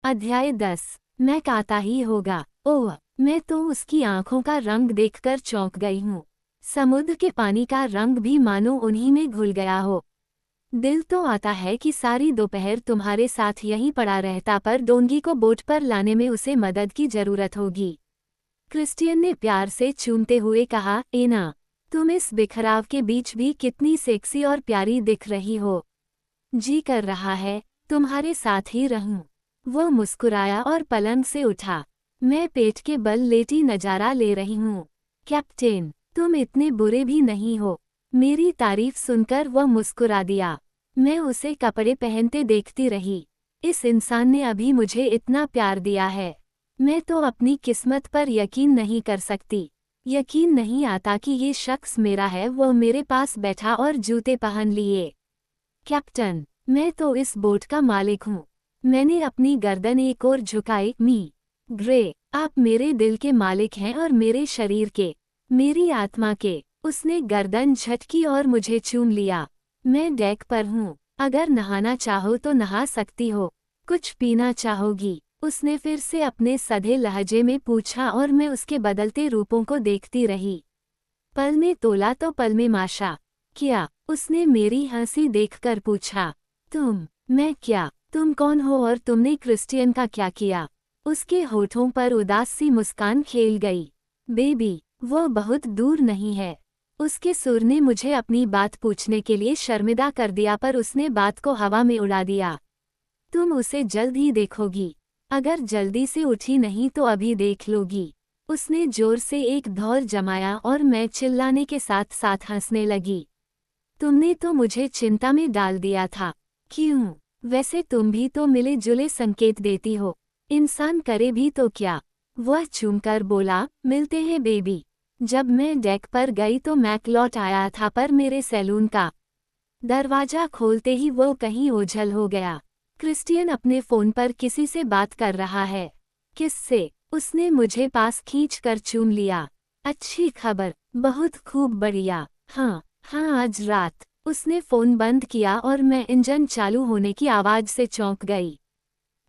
अध्याय 10। मैं आता ही होगा। ओह, मैं तो उसकी आंखों का रंग देखकर चौंक गई हूँ। समुद्र के पानी का रंग भी मानो उन्हीं में घुल गया हो। दिल तो आता है कि सारी दोपहर तुम्हारे साथ यहीं पड़ा रहता, पर डोंगी को बोट पर लाने में उसे मदद की जरूरत होगी। क्रिस्टियन ने प्यार से चूमते हुए कहा, एना, तुम इस बिखराव के बीच भी कितनी सेक्सी और प्यारी दिख रही हो। जी कर रहा है तुम्हारे साथ ही रहूं। वो मुस्कुराया और पलंग से उठा। मैं पेट के बल लेटी नजारा ले रही हूँ। कैप्टेन, तुम इतने बुरे भी नहीं हो। मेरी तारीफ सुनकर वह मुस्कुरा दिया। मैं उसे कपड़े पहनते देखती रही। इस इंसान ने अभी मुझे इतना प्यार दिया है। मैं तो अपनी किस्मत पर यकीन नहीं कर सकती। यकीन नहीं आता कि ये शख्स मेरा है। वह मेरे पास बैठा और जूते पहन लिए। कैप्टन, मैं तो इस बोट का मालिक हूँ। मैंने अपनी गर्दन एक ओर झुकाई। ग्रे, आप मेरे दिल के मालिक हैं और मेरे शरीर के, मेरी आत्मा के। उसने गर्दन झटकी और मुझे चूम लिया। मैं डेक पर हूँ। अगर नहाना चाहो तो नहा सकती हो। कुछ पीना चाहोगी? उसने फिर से अपने सधे लहजे में पूछा और मैं उसके बदलते रूपों को देखती रही। पल में तोला तो पल में माशा। क्या? उसने मेरी हंसी देखकर पूछा। मैं क्या? तुम कौन हो और तुमने क्रिस्टियन का क्या किया? उसके होठों पर उदास सी मुस्कान खेल गई। बेबी, वो बहुत दूर नहीं है। उसके सुर ने मुझे अपनी बात पूछने के लिए शर्मिंदा कर दिया, पर उसने बात को हवा में उड़ा दिया। तुम उसे जल्द ही देखोगी। अगर जल्दी से उठी नहीं तो अभी देख लोगी। उसने जोर से एक धौर जमाया और मैं चिल्लाने के साथ साथ हंसने लगी। तुमने तो मुझे चिंता में डाल दिया था। क्यों? वैसे तुम भी तो मिले जुले संकेत देती हो। इंसान करे भी तो क्या? वह चूमकर बोला, मिलते हैं बेबी। जब मैं डेक पर गई तो मैक लौट आया था, पर मेरे सैलून का दरवाजा खोलते ही वो कहीं ओझल हो गया। क्रिस्टियन अपने फ़ोन पर किसी से बात कर रहा है। किससे? उसने मुझे पास खींचकर चूम लिया। अच्छी खबर, बहुत खूब बढ़िया। हाँ, आज रात। उसने फ़ोन बंद किया और मैं इंजन चालू होने की आवाज़ से चौंक गई।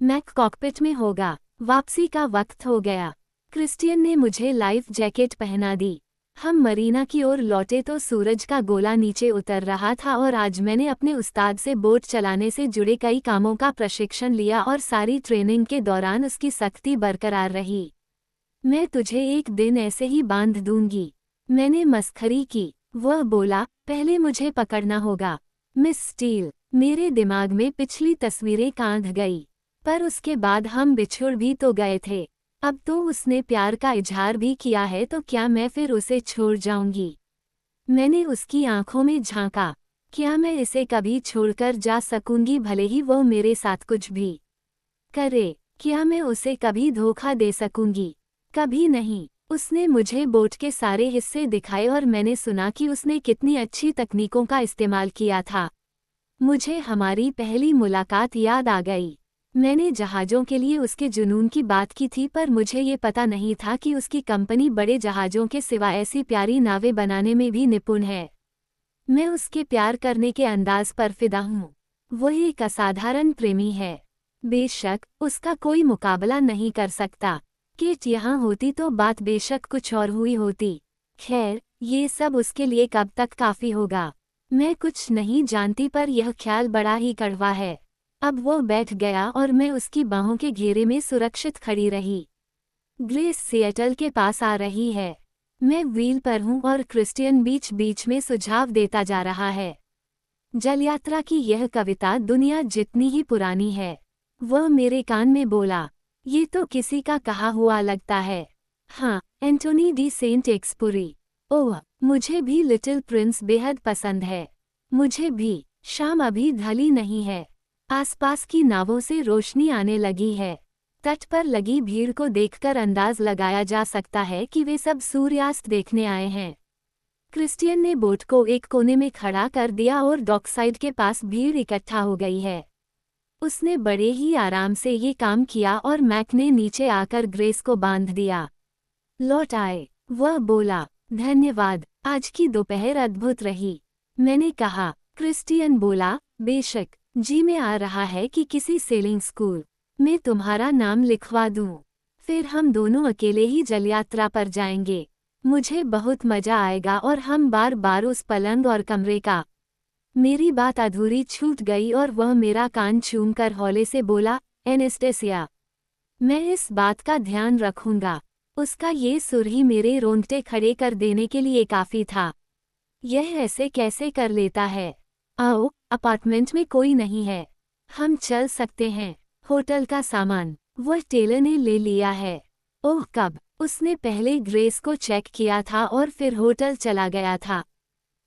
मैक कॉकपिट में होगा। वापसी का वक्त हो गया। क्रिस्टियन ने मुझे लाइफ जैकेट पहना दी। हम मरीना की ओर लौटे तो सूरज का गोला नीचे उतर रहा था और आज मैंने अपने उस्ताद से बोट चलाने से जुड़े कई कामों का प्रशिक्षण लिया और सारी ट्रेनिंग के दौरान उसकी सख्ती बरकरार रही। मैं तुझे एक दिन ऐसे ही बांध दूंगी। मैंने मस्खरी की। वह बोला, पहले मुझे पकड़ना होगा। मिस स्टील, मेरे दिमाग में पिछली तस्वीरें कांध गई। पर उसके बाद हम बिछुड़ भी तो गए थे। अब तो उसने प्यार का इजहार भी किया है, तो क्या मैं फिर उसे छोड़ जाऊंगी? मैंने उसकी आंखों में झांका। क्या मैं इसे कभी छोड़कर जा सकूंगी, भले ही वो मेरे साथ कुछ भी करे? क्या मैं उसे कभी धोखा दे सकूंगी? कभी नहीं। उसने मुझे बोट के सारे हिस्से दिखाए और मैंने सुना कि उसने कितनी अच्छी तकनीकों का इस्तेमाल किया था। मुझे हमारी पहली मुलाकात याद आ गई। मैंने जहाज़ों के लिए उसके जुनून की बात की थी, पर मुझे ये पता नहीं था कि उसकी कंपनी बड़े जहाज़ों के सिवा ऐसी प्यारी नावें बनाने में भी निपुण है। मैं उसके प्यार करने के अंदाज पर फिदा हूँ। वो एक असाधारण प्रेमी है। बेशक उसका कोई मुकाबला नहीं कर सकता। केट यहाँ होती तो बात बेशक कुछ और हुई होती। खैर, ये सब उसके लिए कब तक काफ़ी होगा, मैं कुछ नहीं जानती, पर यह ख्याल बड़ा ही कड़वा है। अब वो बैठ गया और मैं उसकी बाहों के घेरे में सुरक्षित खड़ी रही। ग्रेस सिएटल के पास आ रही है। मैं व्हील पर हूँ और क्रिस्टियन बीच बीच में सुझाव देता जा रहा है। जलयात्रा की यह कविता दुनिया जितनी ही पुरानी है। वह मेरे कान में बोला, ये तो किसी का कहा हुआ लगता है। हाँ, एंटोनी डी सेंट एक्सपुरी। ओह, मुझे भी लिटिल प्रिंस बेहद पसंद है। मुझे भी। शाम अभी ढली नहीं है। आसपास की नावों से रोशनी आने लगी है। तट पर लगी भीड़ को देखकर अंदाज लगाया जा सकता है कि वे सब सूर्यास्त देखने आए हैं। क्रिस्टियन ने बोट को एक कोने में खड़ा कर दिया और डॉकसाइड के पास भीड़ इकट्ठा हो गई है। उसने बड़े ही आराम से ये काम किया और मैक ने नीचे आकर ग्रेस को बांध दिया। लौट आए। वह बोला, धन्यवाद, आज की दोपहर अद्भुत रही। मैंने कहा। क्रिस्टियन बोला, बेशक। जी में आ रहा है कि किसी सेलिंग स्कूल मैं तुम्हारा नाम लिखवा दूं। फिर हम दोनों अकेले ही जल यात्रा पर जाएंगे। मुझे बहुत मजा आएगा और हम बार बार उस पलंग और कमरे का। मेरी बात अधूरी छूट गई और वह मेरा कान चूमकर हौले से बोला, एनेस्टेसिया, मैं इस बात का ध्यान रखूंगा। उसका ये सुर ही मेरे रोंगटे खड़े कर देने के लिए काफी था। यह ऐसे कैसे कर लेता है? आओ, अपार्टमेंट में कोई नहीं है, हम चल सकते हैं। होटल का सामान वह टेलर ने ले लिया है। ओह कब? उसने पहले ग्रेस को चेक किया था और फिर होटल चला गया था।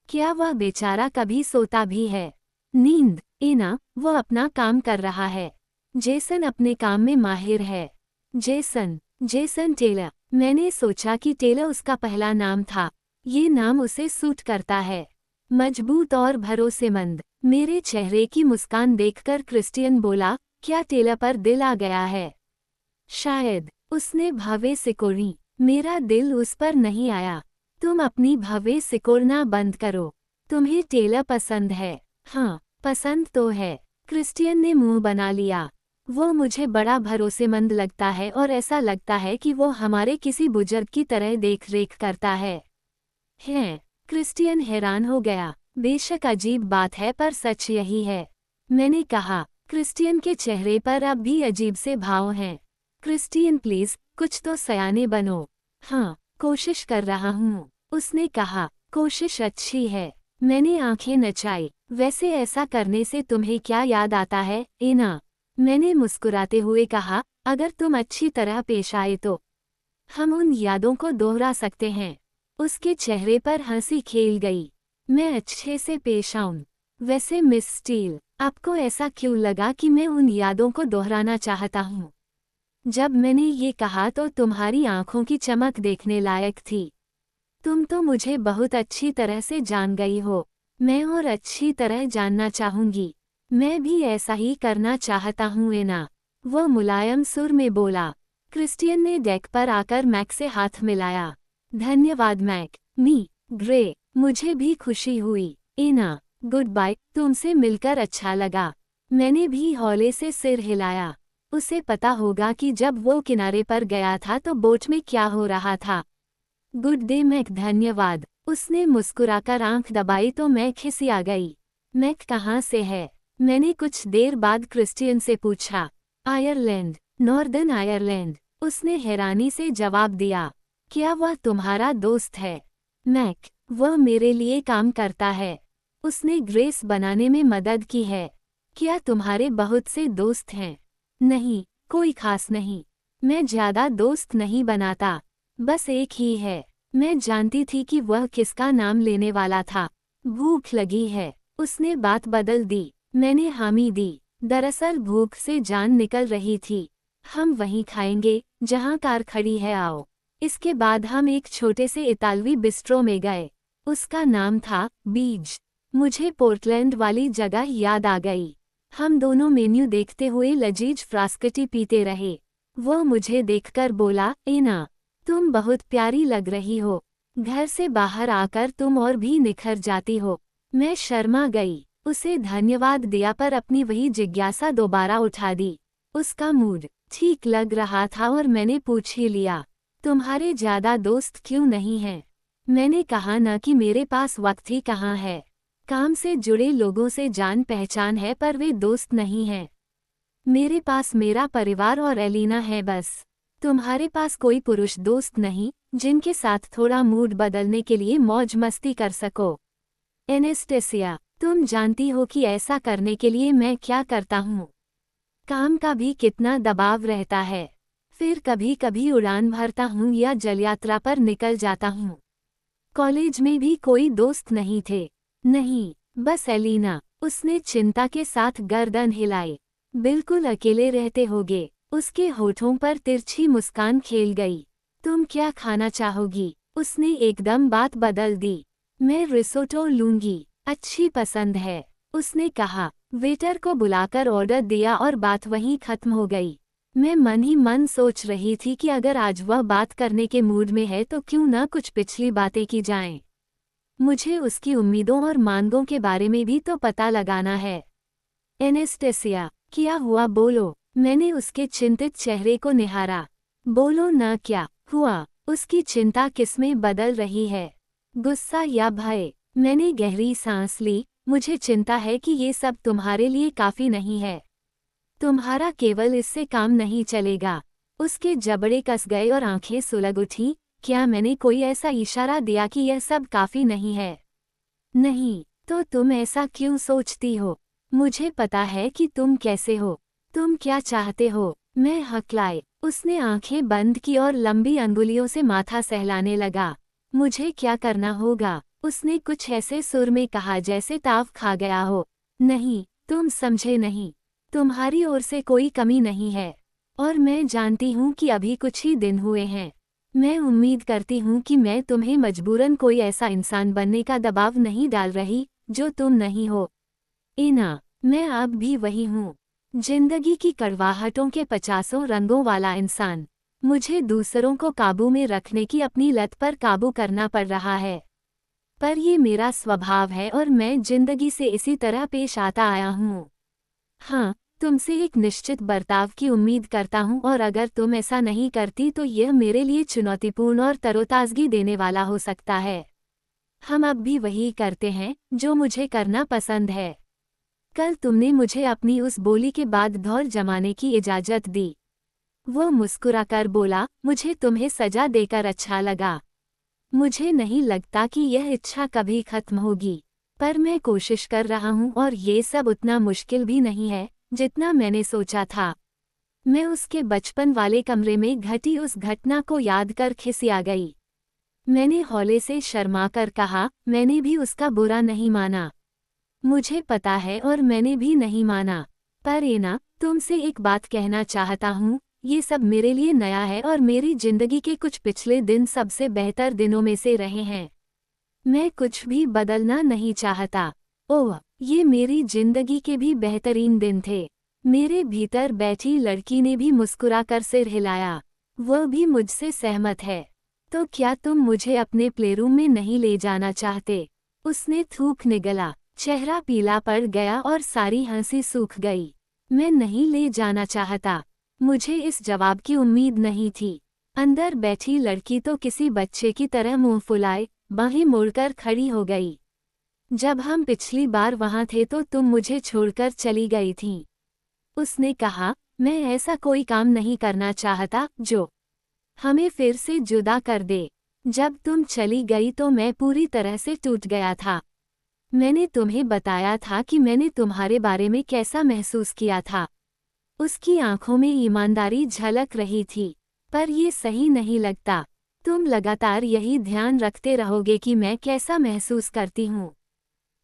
क्या वह बेचारा कभी सोता भी है? नींद? एना, वह अपना काम कर रहा है। जेसन अपने काम में माहिर है। Jason Taylor. मैंने सोचा कि टेलर उसका पहला नाम था। ये नाम उसे सूट करता है। मजबूत और भरोसेमंद। मेरे चेहरे की मुस्कान देखकर क्रिस्टियन बोला, क्या टेलर पर दिल आ गया है? शायद। उसने भवें सिकोड़ी। मेरा दिल उस पर नहीं आया। तुम अपनी भवें सिकोड़ना बंद करो। तुम्हें टेलर पसंद है? हाँ, पसंद तो है। क्रिस्टियन ने मुंह बना लिया। वो मुझे बड़ा भरोसेमंद लगता है और ऐसा लगता है कि वो हमारे किसी बुजुर्ग की तरह देख रेख करता है। क्रिस्टियन हैरान हो गया। बेशक अजीब बात है पर सच यही है। मैंने कहा। क्रिस्टियन के चेहरे पर अब भी अजीब से भाव हैं। क्रिस्टियन प्लीज, कुछ तो सयाने बनो। हाँ, कोशिश कर रहा हूँ, उसने कहा। कोशिश अच्छी है। मैंने आंखें नचाई। वैसे ऐसा करने से तुम्हें क्या याद आता है, एना? मैंने मुस्कुराते हुए कहा, अगर तुम अच्छी तरह पेश आए तो हम उन यादों को दोहरा सकते हैं। उसके चेहरे पर हंसी खेल गई। मैं अच्छे से पेश आऊं? वैसे मिस स्टील, आपको ऐसा क्यों लगा कि मैं उन यादों को दोहराना चाहता हूँ? जब मैंने ये कहा तो तुम्हारी आंखों की चमक देखने लायक थी। तुम तो मुझे बहुत अच्छी तरह से जान गई हो। मैं और अच्छी तरह जानना चाहूंगी। मैं भी ऐसा ही करना चाहता हूँ एना, वो मुलायम सुर में बोला। क्रिस्टियन ने डेक पर आकर मैक से हाथ मिलाया। धन्यवाद मैक। ग्रे, मुझे भी खुशी हुई। एना, गुड बाय, तुमसे मिलकर अच्छा लगा। मैंने भी हौले से सिर हिलाया। उसे पता होगा कि जब वो किनारे पर गया था तो बोट में क्या हो रहा था। Good day Mac. धन्यवाद। उसने मुस्कुराकर आंख दबाई तो मैं खिसिया गई। मैक कहाँ से है? मैंने कुछ देर बाद क्रिस्टियन से पूछा। आयरलैंड, नॉर्दर्न आयरलैंड, उसने हैरानी से जवाब दिया। क्या वह तुम्हारा दोस्त है? मैक, वह मेरे लिए काम करता है। उसने ग्रेस बनाने में मदद की है। क्या तुम्हारे बहुत से दोस्त हैं? नहीं, कोई खास नहीं। मैं ज्यादा दोस्त नहीं बनाता, बस एक ही है। मैं जानती थी कि वह किसका नाम लेने वाला था। भूख लगी है, उसने बात बदल दी। मैंने हामी दी। दरअसल भूख से जान निकल रही थी। हम वहीं खाएंगे जहां कार खड़ी है, आओ। इसके बाद हम एक छोटे से इतालवी बिस्ट्रो में गए। उसका नाम था बीज। मुझे पोर्टलैंड वाली जगह याद आ गई। हम दोनों मेन्यू देखते हुए लजीज फ्रास्कटी पीते रहे। वह मुझे देखकर बोला, एना, तुम बहुत प्यारी लग रही हो। घर से बाहर आकर तुम और भी निखर जाती हो। मैं शर्मा गई। उसे धन्यवाद दिया पर अपनी वही जिज्ञासा दोबारा उठा दी। उसका मूड ठीक लग रहा था और मैंने पूछ ही लिया, तुम्हारे ज्यादा दोस्त क्यों नहीं हैं? मैंने कहा न कि मेरे पास वक्त ही कहाँ है। काम से जुड़े लोगों से जान पहचान है पर वे दोस्त नहीं हैं। मेरे पास मेरा परिवार और एलिना है बस। तुम्हारे पास कोई पुरुष दोस्त नहीं जिनके साथ थोड़ा मूड बदलने के लिए मौज मस्ती कर सको? एनेस्टेसिया, तुम जानती हो कि ऐसा करने के लिए मैं क्या करता हूँ। काम का भी कितना दबाव रहता है। फिर कभी कभी उड़ान भरता हूँ या जलयात्रा पर निकल जाता हूँ। कॉलेज में भी कोई दोस्त नहीं थे। नहीं, बस एलिना। उसने चिंता के साथ गर्दन हिलाई। बिल्कुल अकेले रहते होगे। उसके होठों पर तिरछी मुस्कान खेल गई। तुम क्या खाना चाहोगी? उसने एकदम बात बदल दी। मैं रिसोटो लूंगी। अच्छी पसंद है, उसने कहा। वेटर को बुलाकर ऑर्डर दिया और बात वहीं खत्म हो गई। मैं मन ही मन सोच रही थी कि अगर आज वह बात करने के मूड में है तो क्यों न कुछ पिछली बातें की जाएं। मुझे उसकी उम्मीदों और मांगों के बारे में भी तो पता लगाना है। एनेस्टेसिया, क्या हुआ बोलो? मैंने उसके चिंतित चेहरे को निहारा। बोलो न, क्या हुआ? उसकी चिंता किसमें बदल रही है, गुस्सा या भय? मैंने गहरी सांस ली। मुझे चिंता है कि ये सब तुम्हारे लिए काफी नहीं है। तुम्हारा केवल इससे काम नहीं चलेगा। उसके जबड़े कस गए और आंखें सुलग उठी। क्या मैंने कोई ऐसा इशारा दिया कि यह सब काफी नहीं है? नहीं, तो तुम ऐसा क्यों सोचती हो? मुझे पता है कि तुम कैसे हो। तुम क्या चाहते हो? मैं हकलाई। उसने आंखें बंद की और लंबी अंगुलियों से माथा सहलाने लगा। मुझे क्या करना होगा? उसने कुछ ऐसे सुर में कहा जैसे ताव खा गया हो। नहीं, तुम समझे नहीं। तुम्हारी ओर से कोई कमी नहीं है। और मैं जानती हूँ कि अभी कुछ ही दिन हुए हैं। मैं उम्मीद करती हूँ कि मैं तुम्हें मजबूरन कोई ऐसा इंसान बनने का दबाव नहीं डाल रही जो तुम नहीं हो। इना, मैं अब भी वही हूँ। जिंदगी की कड़वाहटों के 50 रंगों वाला इंसान। मुझे दूसरों को काबू में रखने की अपनी लत पर काबू करना पड़ रहा है। पर ये मेरा स्वभाव है और मैं जिंदगी से इसी तरह पेश आता आया हूँ। हाँ, तुमसे एक निश्चित बर्ताव की उम्मीद करता हूँ और अगर तुम ऐसा नहीं करती तो यह मेरे लिए चुनौतीपूर्ण और तरोताजगी देने वाला हो सकता है। हम अब भी वही करते हैं जो मुझे करना पसंद है। कल तुमने मुझे अपनी उस बोली के बाद दौर जमाने की इजाजत दी। वो मुस्कुराकर बोला, मुझे तुम्हें सजा देकर अच्छा लगा। मुझे नहीं लगता कि यह इच्छा कभी खत्म होगी, पर मैं कोशिश कर रहा हूँ और ये सब उतना मुश्किल भी नहीं है जितना मैंने सोचा था। मैं उसके बचपन वाले कमरे में घटी उस घटना को याद कर खिसिया गई। मैंने हौले से शर्माकर कहा, मैंने भी उसका बुरा नहीं माना। मुझे पता है और मैंने भी नहीं माना। पर एना, तुमसे एक बात कहना चाहता हूँ। ये सब मेरे लिए नया है और मेरी जिंदगी के कुछ पिछले दिन सबसे बेहतर दिनों में से रहे हैं। मैं कुछ भी बदलना नहीं चाहता। ओह, ये मेरी जिंदगी के भी बेहतरीन दिन थे। मेरे भीतर बैठी लड़की ने भी मुस्कुराकर सिर हिलाया। वह भी मुझसे सहमत है। तो क्या तुम मुझे अपने प्लेरूम में नहीं ले जाना चाहते? उसने थूक निगला। चेहरा पीला पड़ गया और सारी हंसी सूख गई। मैं नहीं ले जाना चाहता। मुझे इस जवाब की उम्मीद नहीं थी। अंदर बैठी लड़की तो किसी बच्चे की तरह मुंह फुलाए बाहें मोड़कर खड़ी हो गई। जब हम पिछली बार वहां थे तो तुम मुझे छोड़कर चली गई थीं। उसने कहा, मैं ऐसा कोई काम नहीं करना चाहता जो हमें फिर से जुदा कर दे। जब तुम चली गई तो मैं पूरी तरह से टूट गया था। मैंने तुम्हें बताया था कि मैंने तुम्हारे बारे में कैसा महसूस किया था। उसकी आंखों में ईमानदारी झलक रही थी। पर ये सही नहीं लगता। तुम लगातार यही ध्यान रखते रहोगे कि मैं कैसा महसूस करती हूँ।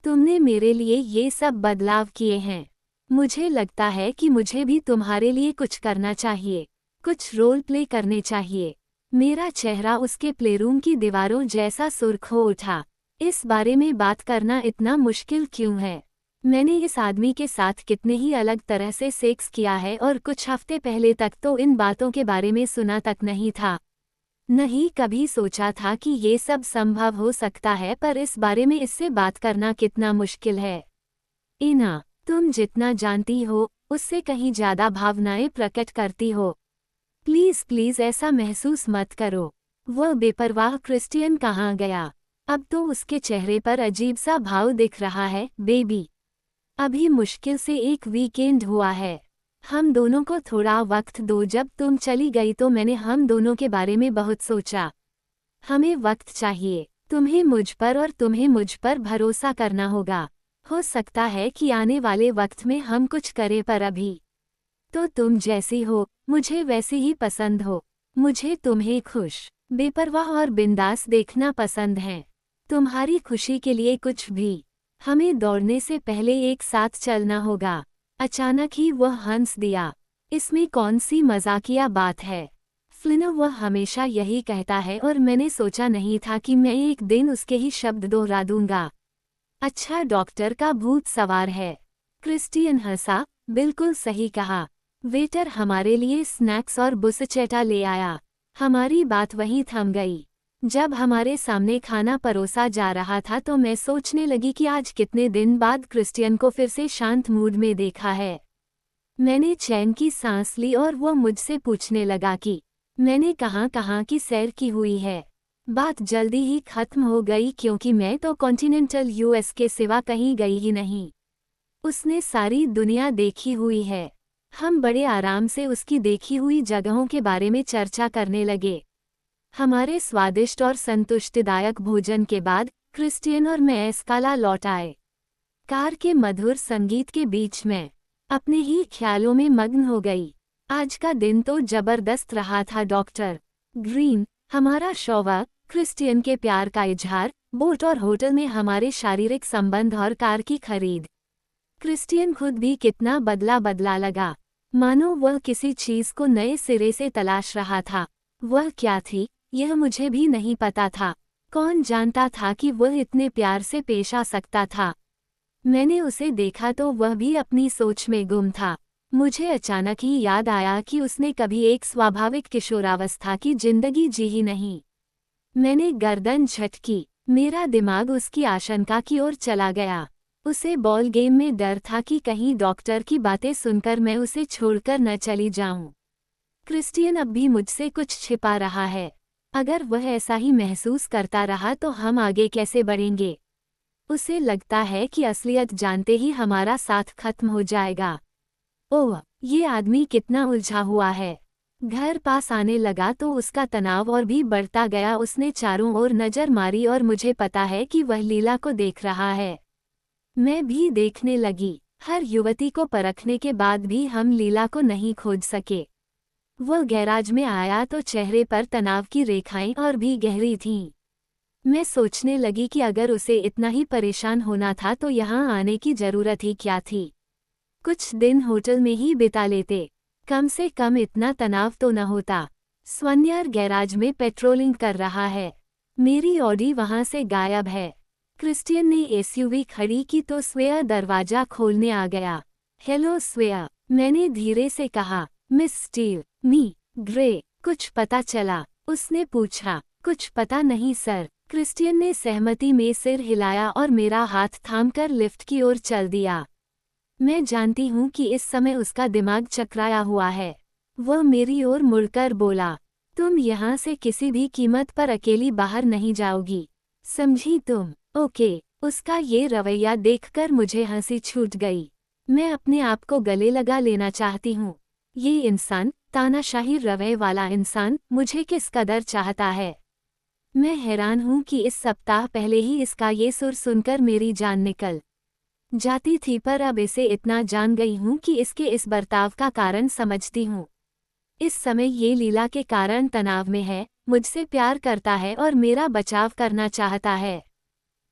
तुमने मेरे लिए ये सब बदलाव किए हैं। मुझे लगता है कि मुझे भी तुम्हारे लिए कुछ करना चाहिए, कुछ रोल प्ले करने चाहिए। मेरा चेहरा उसके प्लेरूम की दीवारों जैसा सुर्ख हो उठा। इस बारे में बात करना इतना मुश्किल क्यों है? मैंने इस आदमी के साथ कितने ही अलग तरह से सेक्स किया है और कुछ हफ्ते पहले तक तो इन बातों के बारे में सुना तक नहीं था। नहीं कभी सोचा था कि ये सब संभव हो सकता है, पर इस बारे में इससे बात करना कितना मुश्किल है। इना, तुम जितना जानती हो उससे कहीं ज्यादा भावनाएं प्रकट करती हो। प्लीज प्लीज ऐसा महसूस मत करो। वह बेपरवाह क्रिस्टियन कहाँ गया? अब तो उसके चेहरे पर अजीब सा भाव दिख रहा है। बेबी, अभी मुश्किल से एक वीकेंड हुआ है। हम दोनों को थोड़ा वक्त दो। जब तुम चली गई तो मैंने हम दोनों के बारे में बहुत सोचा। हमें वक्त चाहिए। तुम्हें मुझ पर और तुम्हें मुझ पर भरोसा करना होगा। हो सकता है कि आने वाले वक्त में हम कुछ करें, पर अभी तो तुम जैसी हो मुझे वैसी ही पसंद हो। मुझे तुम्हें खुश, बेपरवाह और बिंदास देखना पसंद है। तुम्हारी खुशी के लिए कुछ भी। हमें दौड़ने से पहले एक साथ चलना होगा। अचानक ही वह हंस दिया। इसमें कौन सी मजाकिया बात है? फ्लिन, वह हमेशा यही कहता है और मैंने सोचा नहीं था कि मैं एक दिन उसके ही शब्द दोहरा दूंगा। अच्छा, डॉक्टर का भूत सवार है। क्रिस्टियन हंसा। बिल्कुल सही कहा। वेटर हमारे लिए स्नैक्स और बुसचेटा ले आया। हमारी बात वहीं थम गई। जब हमारे सामने खाना परोसा जा रहा था तो मैं सोचने लगी कि आज कितने दिन बाद क्रिस्टियन को फिर से शांत मूड में देखा है। मैंने चैन की सांस ली और वो मुझसे पूछने लगा कि मैंने कहाँ कहाँ की सैर की हुई है। बात जल्दी ही खत्म हो गई क्योंकि मैं तो कॉन्टिनेंटल यूएस के सिवा कहीं गई ही नहीं। उसने सारी दुनिया देखी हुई है। हम बड़े आराम से उसकी देखी हुई जगहों के बारे में चर्चा करने लगे। हमारे स्वादिष्ट और संतुष्टिदायक भोजन के बाद क्रिस्टियन और मैं एस्काला लौट आए। कार के मधुर संगीत के बीच में अपने ही ख्यालों में मग्न हो गई। आज का दिन तो जबरदस्त रहा था डॉक्टर ग्रीन। हमारा शौक, क्रिस्टियन के प्यार का इजहार, बोट और होटल में हमारे शारीरिक संबंध और कार की खरीद। क्रिस्टियन खुद भी कितना बदला बदला लगा, मानो वह किसी चीज को नए सिरे से तलाश रहा था। वह क्या थी, यह मुझे भी नहीं पता था। कौन जानता था कि वह इतने प्यार से पेश आ सकता था। मैंने उसे देखा तो वह भी अपनी सोच में गुम था। मुझे अचानक ही याद आया कि उसने कभी एक स्वाभाविक किशोरावस्था की जिंदगी जी ही नहीं। मैंने गर्दन झटकी। मेरा दिमाग उसकी आशंका की ओर चला गया। उसे बॉल गेम में डर था कि कहीं डॉक्टर की बातें सुनकर मैं उसे छोड़कर न चली जाऊं। क्रिस्टियन अब भी मुझसे कुछ छिपा रहा है। अगर वह ऐसा ही महसूस करता रहा तो हम आगे कैसे बढ़ेंगे। उसे लगता है कि असलियत जानते ही हमारा साथ खत्म हो जाएगा। ओह, ये आदमी कितना उलझा हुआ है। घर पास आने लगा तो उसका तनाव और भी बढ़ता गया। उसने चारों ओर नजर मारी और मुझे पता है कि वह लीला को देख रहा है। मैं भी देखने लगी। हर युवती को परखने के बाद भी हम लीला को नहीं खोज सके। वह गैराज में आया तो चेहरे पर तनाव की रेखाएं और भी गहरी थीं। मैं सोचने लगी कि अगर उसे इतना ही परेशान होना था तो यहाँ आने की जरूरत ही क्या थी। कुछ दिन होटल में ही बिता लेते, कम से कम इतना तनाव तो न होता। स्वन्यार गैराज में पेट्रोलिंग कर रहा है। मेरी ऑडी वहां से गायब है। क्रिस्टियन ने एसयूवी खड़ी की तो स्वेया दरवाजा खोलने आ गया। हेलो स्वेया, मैंने धीरे से कहा। मिस स्टील, मी ग्रे, कुछ पता चला? उसने पूछा। कुछ पता नहीं सर। क्रिस्टियन ने सहमति में सिर हिलाया और मेरा हाथ थामकर लिफ्ट की ओर चल दिया। मैं जानती हूँ कि इस समय उसका दिमाग चकराया हुआ है। वह मेरी ओर मुड़कर बोला, तुम यहाँ से किसी भी कीमत पर अकेली बाहर नहीं जाओगी, समझी तुम? ओके। उसका ये रवैया देखकर मुझे हंसी छूट गई। मैं अपने आप को गले लगा लेना चाहती हूँ। ये इंसान, तानाशाही रवैये वाला इंसान, मुझे किस कदर चाहता है। मैं हैरान हूँ कि इस सप्ताह पहले ही इसका ये सुर सुनकर मेरी जान निकल जाती थी, पर अब इसे इतना जान गई हूँ कि इसके इस बर्ताव का कारण समझती हूँ। इस समय ये लीला के कारण तनाव में है, मुझसे प्यार करता है और मेरा बचाव करना चाहता है।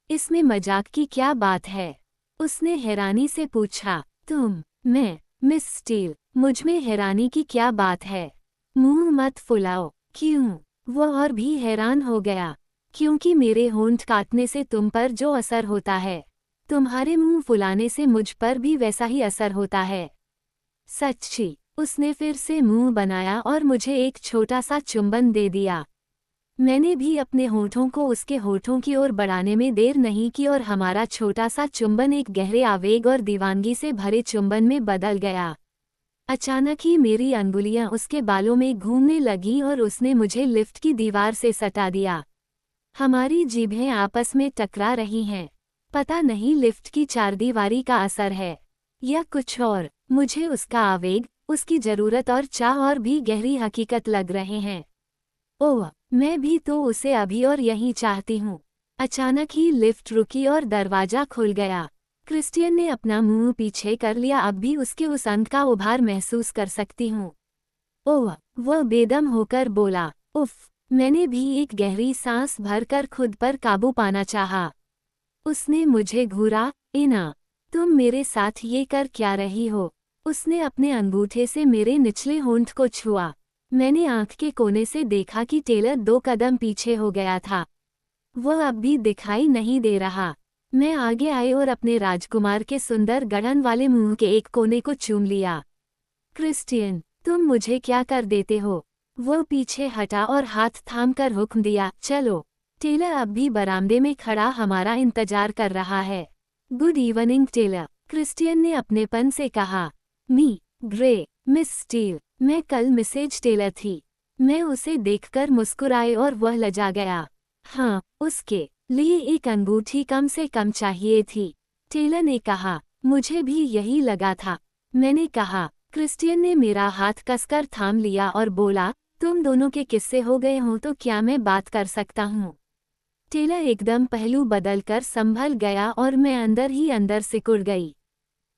इसमें मजाक की क्या बात है? उसने हैरानी से पूछा। तुम? मैं? मिस स्टील, मुझमें हैरानी की क्या बात है? मुंह मत फुलाओ। क्यों? वो और भी हैरान हो गया। क्योंकि मेरे होंठ काटने से तुम पर जो असर होता है, तुम्हारे मुंह फुलाने से मुझ पर भी वैसा ही असर होता है। सच्ची? उसने फिर से मुंह बनाया और मुझे एक छोटा सा चुंबन दे दिया। मैंने भी अपने होठों को उसके होठों की ओर बढ़ाने में देर नहीं की और हमारा छोटा सा चुंबन एक गहरे आवेग और दीवानगी से भरे चुंबन में बदल गया। अचानक ही मेरी अंगुलियां उसके बालों में घूमने लगीं और उसने मुझे लिफ्ट की दीवार से सटा दिया। हमारी जीभें आपस में टकरा रही हैं। पता नहीं लिफ्ट की चारदीवारी का असर है या कुछ और। मुझे उसका आवेग, उसकी जरूरत और चाह और भी गहरी हकीकत लग रहे हैं। ओह, मैं भी तो उसे अभी और यहीं चाहती हूँ। अचानक ही लिफ्ट रुकी और दरवाजा खुल गया। क्रिस्टियन ने अपना मुंह पीछे कर लिया। अब भी उसके उस अंक का उभार महसूस कर सकती हूँ। ओह, वह बेदम होकर बोला। उफ। मैंने भी एक गहरी सांस भरकर खुद पर काबू पाना चाहा। उसने मुझे घूरा। इना, तुम मेरे साथ ये कर क्या रही हो? उसने अपने अंगूठे से मेरे निचले होंठ को छुआ। मैंने आंख के कोने से देखा कि टेलर 2 कदम पीछे हो गया था। वह अब भी दिखाई नहीं दे रहा। मैं आगे आई और अपने राजकुमार के सुंदर गढ़न वाले मुंह के एक कोने को चूम लिया। क्रिस्टियन, तुम मुझे क्या कर देते हो? वह पीछे हटा और हाथ थामकर हुक्म दिया, चलो। टेलर अब भी बरामदे में खड़ा हमारा इंतजार कर रहा है। गुड इवनिंग टेलर, क्रिस्टियन ने अपनेपन से कहा। मी ग्रे, मिस स्टील। मैं कल मिसेज टेलर थी। मैं उसे देखकर मुस्कुराए और वह लजा गया। हाँ, उसके लिए एक अंगूठी कम से कम चाहिए थी। टेलर ने कहा, मुझे भी यही लगा था। मैंने कहा। क्रिस्टियन ने मेरा हाथ कसकर थाम लिया और बोला, तुम दोनों के किस्से हो गए हों तो क्या मैं बात कर सकता हूँ? टेलर एकदम पहलू बदलकर संभल गया और मैं अंदर ही अंदर सिकुड़ गई।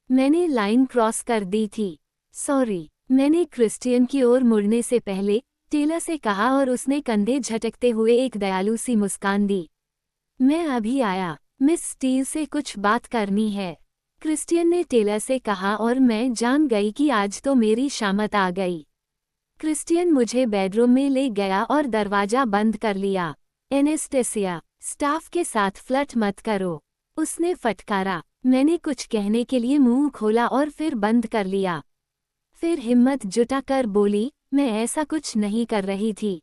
मैंने लाइन क्रॉस कर दी थी। सॉरी, मैंने क्रिस्टियन की ओर मुड़ने से पहले टेलर से कहा और उसने कंधे झटकते हुए एक दयालु सी मुस्कान दी। मैं अभी आया, मिस स्टील से कुछ बात करनी है, क्रिस्टियन ने टेलर से कहा और मैं जान गई कि आज तो मेरी शामत आ गई। क्रिस्टियन मुझे बेडरूम में ले गया और दरवाजा बंद कर लिया। एनेस्टेसिया, स्टाफ के साथ फ्लर्ट मत करो, उसने फटकारा। मैंने कुछ कहने के लिए मुंह खोला और फिर बंद कर लिया। फिर हिम्मत जुटाकर बोली, मैं ऐसा कुछ नहीं कर रही थी।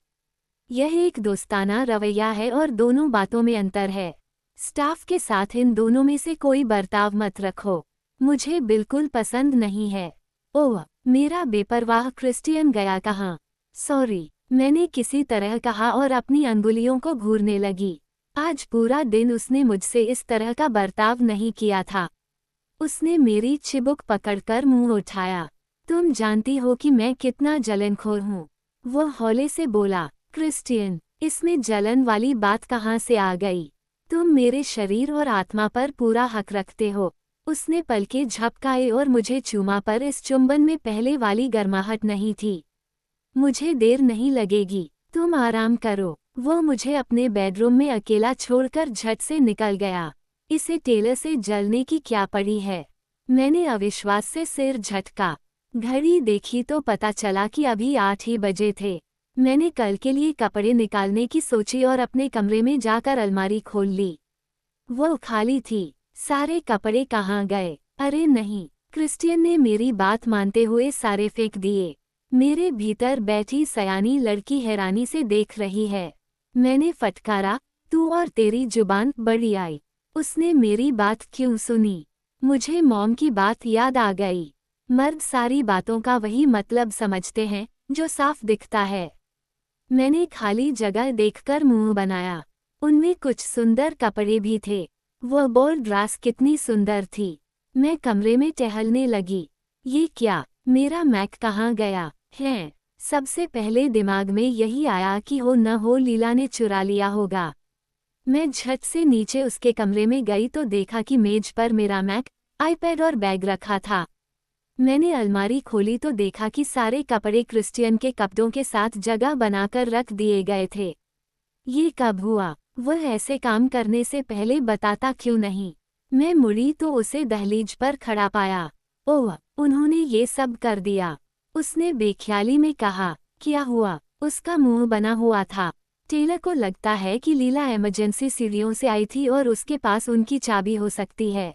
यह एक दोस्ताना रवैया है और दोनों बातों में अंतर है। स्टाफ के साथ इन दोनों में से कोई बर्ताव मत रखो, मुझे बिल्कुल पसंद नहीं है। ओह, मेरा बेपरवाह क्रिस्टियन गया कहाँ? सॉरी, मैंने किसी तरह कहा और अपनी अंगुलियों को घूरने लगी। आज पूरा दिन उसने मुझसे इस तरह का बर्ताव नहीं किया था। उसने मेरी चिबुक पकड़कर मुंह उठाया। तुम जानती हो कि मैं कितना जलनखोर हूँ, वो हौले से बोला। क्रिस्टियन, इसमें जलन वाली बात कहाँ से आ गई? तुम मेरे शरीर और आत्मा पर पूरा हक रखते हो। उसने पलके झपकाए और मुझे चूमा, पर इस चुंबन में पहले वाली गर्माहट नहीं थी। मुझे देर नहीं लगेगी, तुम आराम करो। वो मुझे अपने बेडरूम में अकेला छोड़कर झट से निकल गया। इसे टेलर से जलने की क्या पड़ी है? मैंने अविश्वास से सिर झटका। घड़ी देखी तो पता चला कि अभी 8 ही बजे थे। मैंने कल के लिए कपड़े निकालने की सोची और अपने कमरे में जाकर अलमारी खोल ली। वो खाली थी। सारे कपड़े कहाँ गए? अरे नहीं, क्रिस्टियन ने मेरी बात मानते हुए सारे फेंक दिए। मेरे भीतर बैठी सयानी लड़की हैरानी से देख रही है। मैंने फटकारा, तू और तेरी जुबान बड़ी आई। उसने मेरी बात क्यों सुनी? मुझे मॉम की बात याद आ गई। मर्द सारी बातों का वही मतलब समझते हैं जो साफ दिखता है। मैंने खाली जगह देखकर मुंह बनाया। उनमें कुछ सुंदर कपड़े भी थे। वो बॉल ड्रेस कितनी सुंदर थी। मैं कमरे में टहलने लगी। ये क्या, मेरा मैक कहाँ गया है? सबसे पहले दिमाग में यही आया कि हो न हो लीला ने चुरा लिया होगा। मैं झट से नीचे उसके कमरे में गई तो देखा कि मेज पर मेरा मैक, आईपैड और बैग रखा था। मैंने अलमारी खोली तो देखा कि सारे कपड़े क्रिस्टियन के कपड़ों के साथ जगह बनाकर रख दिए गए थे। ये कब हुआ? वह ऐसे काम करने से पहले बताता क्यों नहीं? मैं मुड़ी तो उसे दहलीज पर खड़ा पाया। ओह, उन्होंने ये सब कर दिया, उसने बेख्याली में कहा। क्या हुआ? उसका मुंह बना हुआ था। टेलर को लगता है कि लीला इमरजेंसी सीढ़ियों से आई थी और उसके पास उनकी चाबी हो सकती है।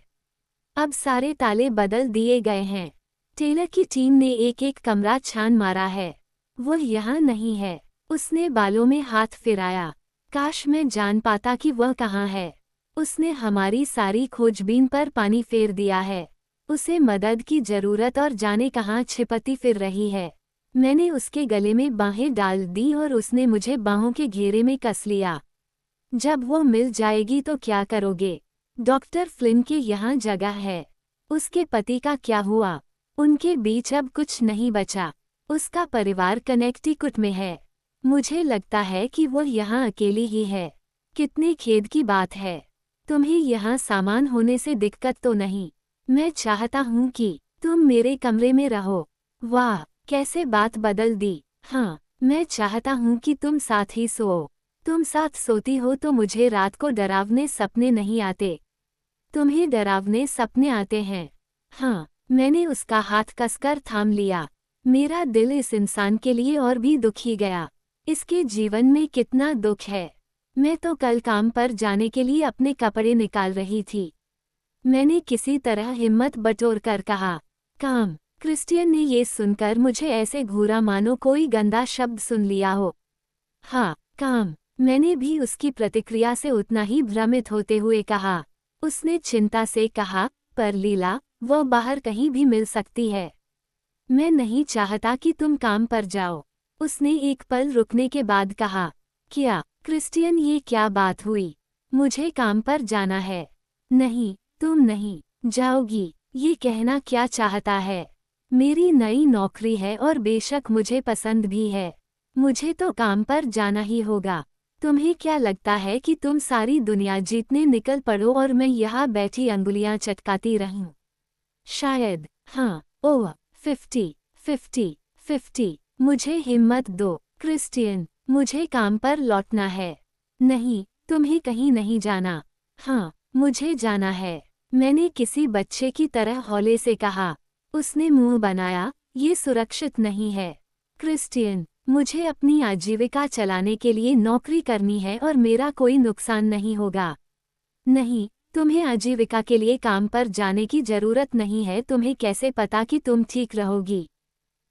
अब सारे ताले बदल दिए गए हैं। टेलर की टीम ने एक एक कमरा छान मारा है। वह यहाँ नहीं है। उसने बालों में हाथ फिराया। काश मैं जान पाता कि वह कहाँ है। उसने हमारी सारी खोजबीन पर पानी फेर दिया है। उसे मदद की जरूरत और जाने कहाँ छिपती फिर रही है। मैंने उसके गले में बाहें डाल दी और उसने मुझे बाहों के घेरे में कस लिया। जब वो मिल जाएगी तो क्या करोगे? डॉक्टर फ्लिन के यहाँ जगह है। उसके पति का क्या हुआ? उनके बीच अब कुछ नहीं बचा। उसका परिवार कनेक्टिकट में है। मुझे लगता है कि वो यहाँ अकेली ही है। कितनी खेद की बात है। तुम्हें यहाँ सामान होने से दिक्कत तो नहीं? मैं चाहता हूँ कि तुम मेरे कमरे में रहो। वाह, कैसे बात बदल दी। हाँ, मैं चाहता हूँ कि तुम साथ ही सो। तुम साथ सोती हो तो मुझे रात को डरावने सपने नहीं आते। तुम्हें डरावने सपने आते हैं? हाँ। मैंने उसका हाथ कसकर थाम लिया। मेरा दिल इस इंसान के लिए और भी दुखी गया। इसके जीवन में कितना दुख है। मैं तो कल काम पर जाने के लिए अपने कपड़े निकाल रही थी। मैंने किसी तरह हिम्मत बटोर कर कहा, काम। क्रिस्टियन ने ये सुनकर मुझे ऐसे घूरा मानो कोई गंदा शब्द सुन लिया हो। हाँ, काम। मैंने भी उसकी प्रतिक्रिया से उतना ही भ्रमित होते हुए कहा। उसने चिंता से कहा, पर लीला, वो बाहर कहीं भी मिल सकती है। मैं नहीं चाहता कि तुम काम पर जाओ। उसने एक पल रुकने के बाद कहा, क्या क्रिस्टियन, ये क्या बात हुई? मुझे काम पर जाना है। नहीं, तुम नहीं जाओगी। ये कहना क्या चाहता है? मेरी नई नौकरी है और बेशक मुझे पसंद भी है। मुझे तो काम पर जाना ही होगा। तुम्हें क्या लगता है कि तुम सारी दुनिया जीतने निकल पड़ो और मैं यहाँ बैठी अंगुलियां चटकाती रहूं? शायद। हाँ। ओह, 50, 50, 50। मुझे हिम्मत दो क्रिस्टियन, मुझे काम पर लौटना है। नहीं, तुम्हें कहीं नहीं जाना। हाँ, मुझे जाना है। मैंने किसी बच्चे की तरह हौले से कहा। उसने मुंह बनाया, ये सुरक्षित नहीं है। क्रिस्टियन, मुझे अपनी आजीविका चलाने के लिए नौकरी करनी है और मेरा कोई नुकसान नहीं होगा। नहीं, तुम्हें आजीविका के लिए काम पर जाने की जरूरत नहीं है। तुम्हें कैसे पता कि तुम ठीक रहोगी?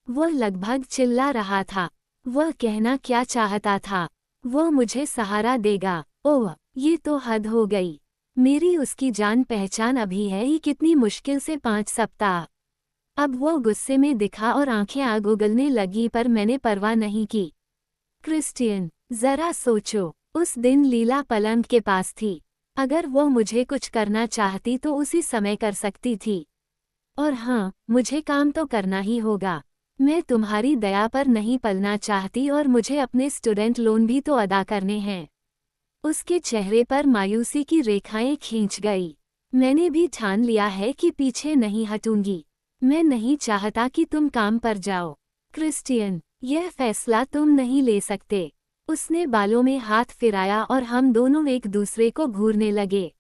वह लगभग चिल्ला रहा था। वह कहना क्या चाहता था? वह मुझे सहारा देगा। ओह, ये तो हद हो गई। मेरी उसकी जान पहचान अभी है ही कितनी मुश्किल से 5 सप्ताह। अब वह गुस्से में दिखा और आंखें आग उगलने लगी, पर मैंने परवाह नहीं की। क्रिस्टियन, जरा सोचो, उस दिन लीला पलंग के पास थी। अगर वह मुझे कुछ करना चाहती तो उसी समय कर सकती थी। और हाँ, मुझे काम तो करना ही होगा। मैं तुम्हारी दया पर नहीं पलना चाहती और मुझे अपने स्टूडेंट लोन भी तो अदा करने हैं। उसके चेहरे पर मायूसी की रेखाएं खींच गई। मैंने भी ठान लिया है कि पीछे नहीं हटूंगी। मैं नहीं चाहता कि तुम काम पर जाओ। क्रिस्टियन, यह फैसला तुम नहीं ले सकते। उसने बालों में हाथ फिराया और हम दोनों एक दूसरे को घूरने लगे।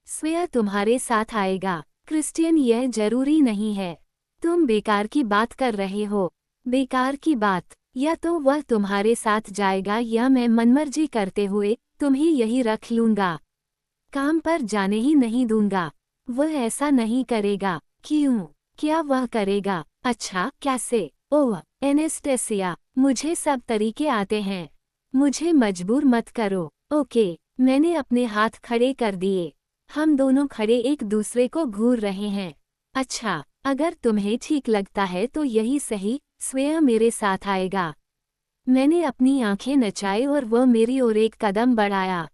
स्वेया तुम्हारे साथ आएगा। क्रिस्टियन, यह जरूरी नहीं है। तुम बेकार की बात कर रहे हो। बेकार की बात? या तो वह तुम्हारे साथ जाएगा या मैं मनमर्जी करते हुए तुम्हें यही रख लूंगा। काम पर जाने ही नहीं दूंगा। वह ऐसा नहीं करेगा। क्यों? क्या वह करेगा? अच्छा, कैसे? ओह एनेस्टेसिया, मुझे सब तरीके आते हैं। मुझे मजबूर मत करो। ओके। मैंने अपने हाथ खड़े कर दिए। हम दोनों खड़े एक दूसरे को घूर रहे हैं। अच्छा, अगर तुम्हें ठीक लगता है तो यही सही, स्वेया मेरे साथ आएगा। मैंने अपनी आंखें नचाई और वह मेरी ओर एक कदम बढ़ाया।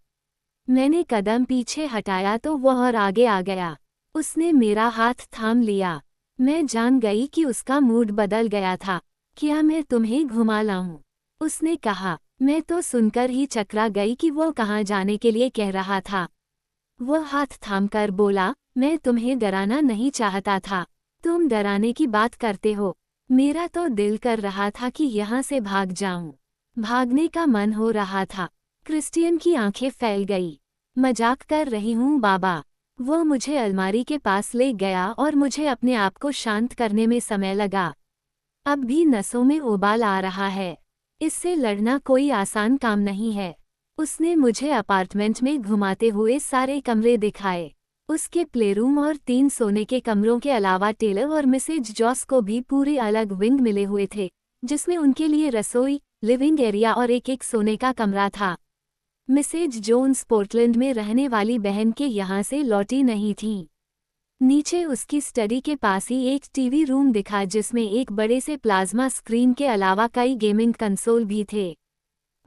मैंने कदम पीछे हटाया तो वह और आगे आ गया। उसने मेरा हाथ थाम लिया। मैं जान गई कि उसका मूड बदल गया था। क्या मैं तुम्हें घुमा लाऊं? उसने कहा। मैं तो सुनकर ही चकरा गई कि वह कहाँ जाने के लिए कह रहा था। वह हाथ थामकर बोला, मैं तुम्हें डराना नहीं चाहता था। तुम डराने की बात करते हो। मेरा तो दिल कर रहा था कि यहाँ से भाग जाऊं। भागने का मन हो रहा था। क्रिस्टियन की आंखें फैल गई। मजाक कर रही हूँ बाबा। वह मुझे अलमारी के पास ले गया और मुझे अपने आप को शांत करने में समय लगा। अब भी नसों में उबाल आ रहा है। इससे लड़ना कोई आसान काम नहीं है। उसने मुझे अपार्टमेंट में घुमाते हुए सारे कमरे दिखाए। उसके प्लेरूम और 3 सोने के कमरों के अलावा टेलर और मिसेज जॉस को भी पूरे अलग विंग मिले हुए थे, जिसमें उनके लिए रसोई, लिविंग एरिया और एक सोने का कमरा था। मिसेज जोन्स पोर्टलैंड में रहने वाली बहन के यहाँ से लौटी नहीं थीं। नीचे उसकी स्टडी के पास ही एक टीवी रूम दिखा जिसमें एक बड़े से प्लाज्मा स्क्रीन के अलावा कई गेमिंग कंसोल भी थे।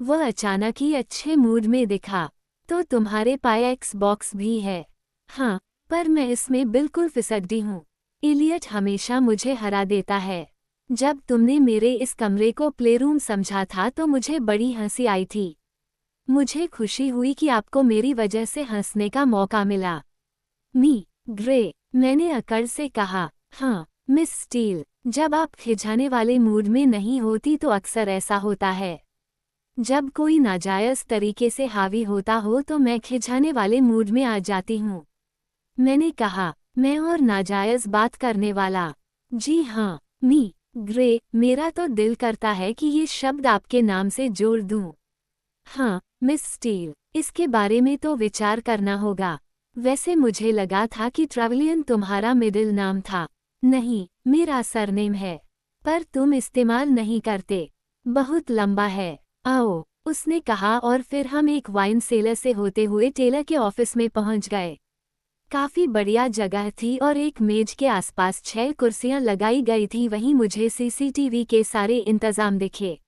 वह अचानक ही अच्छे मूड में दिखा। तो तुम्हारे पास एक्सबॉक्स भी है? हाँ, पर मैं इसमें बिल्कुल फिसड्डी हूँ। इलियट हमेशा मुझे हरा देता है। जब तुमने मेरे इस कमरे को प्लेरूम समझा था तो मुझे बड़ी हंसी आई थी। मुझे खुशी हुई कि आपको मेरी वजह से हंसने का मौका मिला। मी ग्रे, मैंने अकड़ से कहा। हाँ, मिस स्टील, जब आप खिंचाने वाले मूड में नहीं होती तो अक्सर ऐसा होता है। जब कोई नाजायज तरीके से हावी होता हो तो मैं खिंचाने वाले मूड में आ जाती हूँ। मैंने कहा, मैं और नाजायज बात करने वाला? जी हाँ, मी ग्रे, मेरा तो दिल करता है कि ये शब्द आपके नाम से जोड़ दूं। हाँ, मिस स्टील, इसके बारे में तो विचार करना होगा। वैसे मुझे लगा था कि ट्रेवलियन तुम्हारा मिडिल नाम था। नहीं, मेरा सरनेम है। पर तुम इस्तेमाल नहीं करते। बहुत लंबा है। आओ, उसने कहा और फिर हम एक वाइन सेलर से होते हुए टेलर के ऑफिस में पहुंच गए। काफी बढ़िया जगह थी और एक मेज के आसपास 6 कुर्सियां लगाई गई थी। वहीं मुझे सीसीटीवी के सारे इंतजाम दिखे।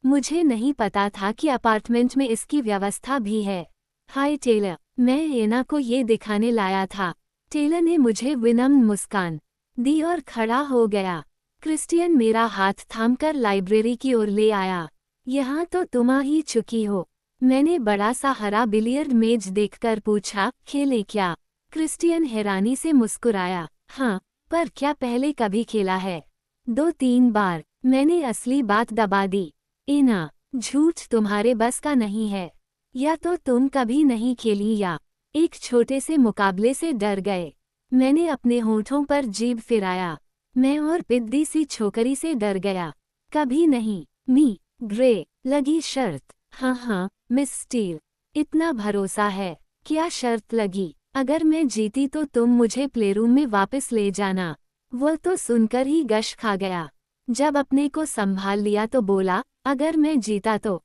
मुझे नहीं पता था कि अपार्टमेंट में इसकी व्यवस्था भी है। हाय टेलर, मैं एना को ये दिखाने लाया था। टेलर ने मुझे विनम्र मुस्कान दी और खड़ा हो गया। क्रिस्टियन मेरा हाथ थामकर लाइब्रेरी की ओर ले आया। यहाँ तो तुम आ ही चुकी हो। मैंने बड़ा सा हरा बिलियर्ड मेज देखकर पूछा, खेले क्या? क्रिस्टियन हैरानी से मुस्कुराया। हाँ, पर क्या पहले कभी खेला है? 2-3 बार। मैंने असली बात दबा दी। एना, झूठ तुम्हारे बस का नहीं है। या तो तुम कभी नहीं खेली या एक छोटे से मुकाबले से डर गए। मैंने अपने होठों पर जीभ फिराया। मैं और पिद्दी सी छोकरी से डर गया। कभी नहीं। मी ग्रे लगी शर्त। हाँ, मिस स्टील, इतना भरोसा है। क्या शर्त लगी? अगर मैं जीती तो तुम मुझे प्लेरूम में वापस ले जाना। वह तो सुनकर ही गश खा गया। जब अपने को संभाल लिया तो बोला, अगर मैं जीता तो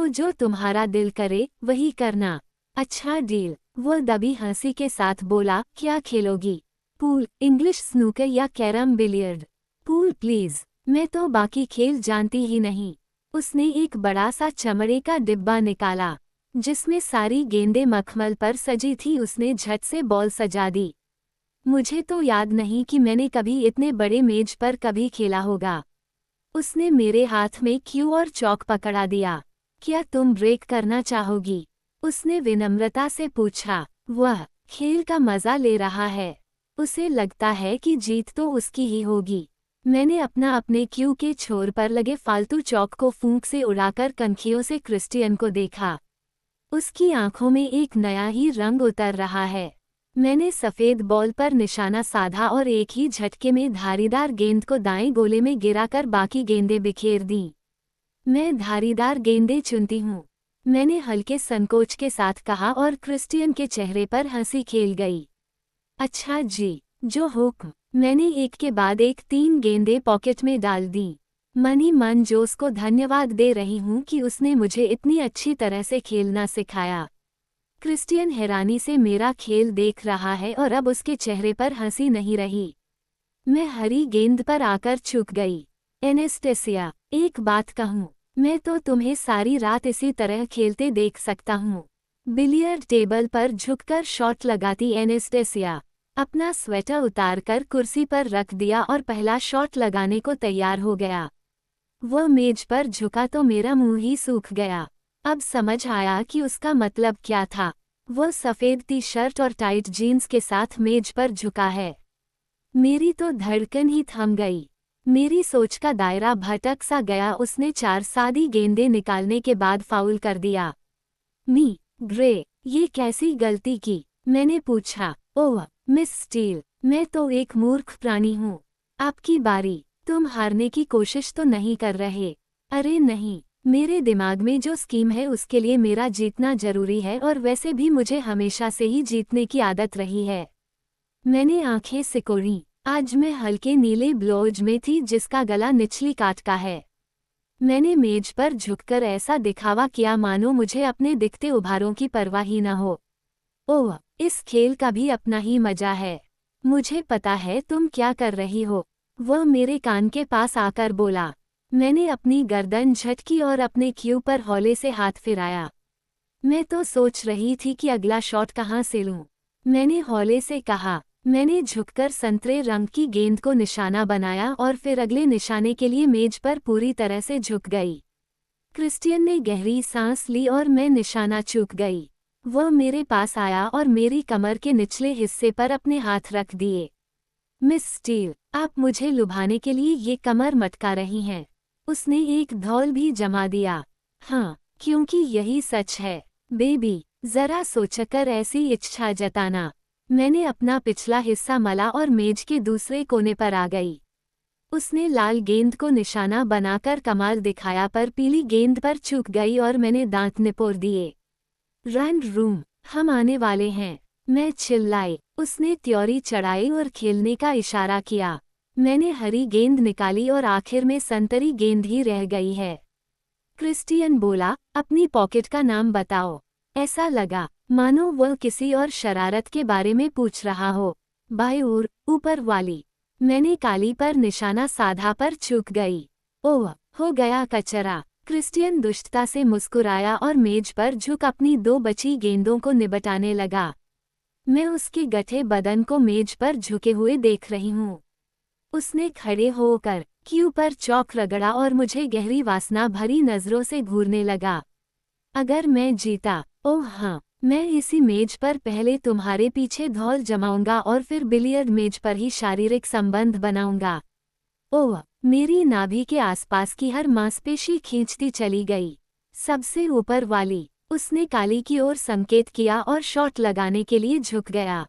जो तुम्हारा दिल करे वही करना। अच्छा डील। वह दबी हंसी के साथ बोला, क्या खेलोगी? पूल, इंग्लिश स्नूकर या कैरम बिलियर्ड? पूल प्लीज, मैं तो बाकी खेल जानती ही नहीं। उसने एक बड़ा सा चमड़े का डिब्बा निकाला जिसमें सारी गेंदें मखमल पर सजी थी। उसने झट से बॉल सजा दी। मुझे तो याद नहीं कि मैंने कभी इतने बड़े मेज पर कभी खेला होगा। उसने मेरे हाथ में क्यू और चौक पकड़ा दिया। क्या तुम ब्रेक करना चाहोगी? उसने विनम्रता से पूछा। वह खेल का मजा ले रहा है। उसे लगता है कि जीत तो उसकी ही होगी। मैंने अपने क्यू के छोर पर लगे फालतू चौक को फूंक से उड़ाकर कनखियों से क्रिस्टियन को देखा। उसकी आंखों में एक नया ही रंग उतर रहा है। मैंने सफेद बॉल पर निशाना साधा और एक ही झटके में धारीदार गेंद को दाएं गोले में गिराकर बाकी गेंदें बिखेर दी। मैं धारीदार गेंदें चुनती हूँ, मैंने हल्के संकोच के साथ कहा और क्रिस्टियन के चेहरे पर हंसी खेल गई। अच्छा जी, जो हुक्म। मैंने एक के बाद एक 3 गेंदें पॉकेट में डाल दी। मन ही मन जोस को धन्यवाद दे रही हूँ कि उसने मुझे इतनी अच्छी तरह से खेलना सिखाया। क्रिस्टियन हैरानी से मेरा खेल देख रहा है और अब उसके चेहरे पर हंसी नहीं रही। मैं हरी गेंद पर आकर चूक गई। एनेस्टेसिया, एक बात कहूँ, मैं तो तुम्हें सारी रात इसी तरह खेलते देख सकता हूँ। बिलियर्ड टेबल पर झुककर शॉट लगाती एनेस्टेसिया अपना स्वेटर उतारकर कुर्सी पर रख दिया और पहला शॉट लगाने को तैयार हो गया। वह मेज पर झुका तो मेरा मुंह ही सूख गया। अब समझ आया कि उसका मतलब क्या था। वह सफ़ेद टी शर्ट और टाइट जीन्स के साथ मेज पर झुका है। मेरी तो धड़कन ही थम गई। मेरी सोच का दायरा भटक सा गया। उसने 4 सादी गेंदें निकालने के बाद फाउल कर दिया। मी ग्रे, ये कैसी गलती की? मैंने पूछा। ओह मिस स्टील, मैं तो एक मूर्ख प्राणी हूँ। आपकी बारी। तुम हारने की कोशिश तो नहीं कर रहे? अरे नहीं, मेरे दिमाग में जो स्कीम है उसके लिए मेरा जीतना जरूरी है और वैसे भी मुझे हमेशा से ही जीतने की आदत रही है। मैंने आंखें सिकोड़ी। आज मैं हल्के नीले ब्लाउज में थी जिसका गला निचली काट का है। मैंने मेज पर झुककर ऐसा दिखावा किया मानो मुझे अपने दिखते उभारों की परवाह ही न हो। ओह, इस खेल का भी अपना ही मजा है। मुझे पता है तुम क्या कर रही हो। वह मेरे कान के पास आकर बोला। मैंने अपनी गर्दन झटकी और अपने क्यू पर हौले से हाथ फिराया। मैं तो सोच रही थी कि अगला शॉट कहाँ से लूं। मैंने हौले से कहा। मैंने झुककर संतरे रंग की गेंद को निशाना बनाया और फिर अगले निशाने के लिए मेज पर पूरी तरह से झुक गई। क्रिस्टियन ने गहरी सांस ली और मैं निशाना चूक गई। वह मेरे पास आया और मेरी कमर के निचले हिस्से पर अपने हाथ रख दिए। मिस स्टील, आप मुझे लुभाने के लिए ये कमर मटका रही हैं। उसने एक धौल भी जमा दिया। हाँ, क्योंकि यही सच है। बेबी, जरा सोचकर ऐसी इच्छा जताना। मैंने अपना पिछला हिस्सा मला और मेज के दूसरे कोने पर आ गई। उसने लाल गेंद को निशाना बनाकर कमाल दिखाया पर पीली गेंद पर चूक गई और मैंने दांत निपोर दिए। रन रूम, हम आने वाले हैं, मैं चिल्लाई। उसने त्योरी चढ़ाई और खेलने का इशारा किया। मैंने हरी गेंद निकाली और आखिर में संतरी गेंद ही रह गई है। क्रिस्टियन बोला, अपनी पॉकेट का नाम बताओ। ऐसा लगा मानो वह किसी और शरारत के बारे में पूछ रहा हो। बाएं ओर, ऊपर वाली। मैंने काली पर निशाना साधा पर चूक गई। ओह, हो गया कचरा। क्रिस्टियन दुष्टता से मुस्कुराया और मेज पर झुक अपनी 2 बची गेंदों को निबटाने लगा। मैं उसके गठे बदन को मेज पर झुके हुए देख रही हूँ। उसने खड़े होकर क्यू पर चौक रगड़ा और मुझे गहरी वासना भरी नजरों से घूरने लगा। अगर मैं जीता, ओह हाँ, मैं इसी मेज पर पहले तुम्हारे पीछे धौल जमाऊंगा और फिर बिलियर्ड मेज पर ही शारीरिक संबंध बनाऊंगा। ओह, मेरी नाभि के आसपास की हर मांसपेशी खींचती चली गई। सबसे ऊपर वाली। उसने काली की ओर संकेत किया और शॉट लगाने के लिए झुक गया।